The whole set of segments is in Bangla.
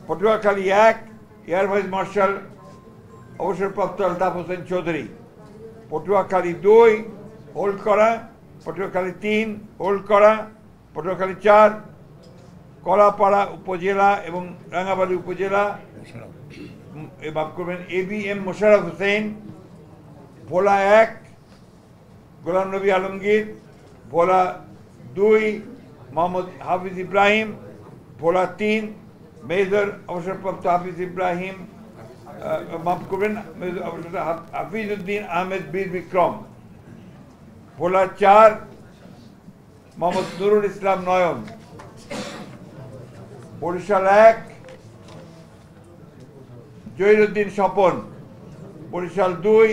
পটুয়াখালী 1 এয়ার ভাইস মার্শাল অবসরপ্রাপ্ত আলতাফ হোসেন চৌধুরী, পটুয়াখালী 2 হোল্ড করা, পটুয়াখালী 3 হোল্ড করা, পটুয়াখালী 4 কলাপাড়া উপজেলা এবং রাঙ্গাবালী উপজেলা মাফ করবেন ABM মোশাররফ হোসেন, ভোলা 1 গোলাম নবী আলমগীর, ভোলা 2 মোহাম্মদ হাফিজ ইব্রাহিম, ভোলা 3 মেজর অবসরপ্রাপ্ত হাফিজ ইব্রাহিম মাফ করবেন হাফিজউদ্দিন আহমেদ বীর বিক্রম, ভোলা 4 মোহাম্মদ নুরুল ইসলাম নয়ন, বরিশাল 1 জহিরুদ্দিন স্বপন, বরিশাল 2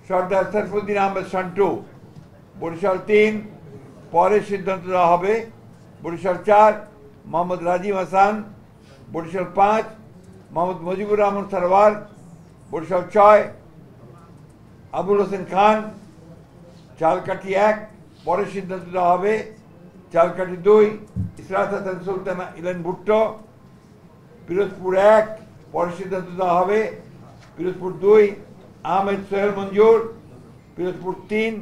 সর্দার সাইফুদ্দিন আহমেদ শান্টু, বরিশাল 3 পরে সিদ্ধান্ত দেওয়া হবে, বরিশাল 4 মোহাম্মদ রাজিম হাসান, বরিশাল 5 মোহাম্মদ মুজিবুর রহমান সরওয়ার, বরিশাল 6 আবুল হোসেন খান, চালকাঠি 1 পরে সিদ্ধান্ত দেওয়া হবে, চালকাঠি 2 ইসরাত হাসান সুলতানা ইলেন ভুট্টো, পিরোজপুর 1 পরে সিদ্ধান্ত দেওয়া হবে, পিরোজপুর 2 আহমেদ সোহেল মঞ্জুর, পিরোজপুর 3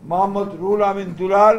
মোহাম্মদ রুহুল আমিন দুলাল,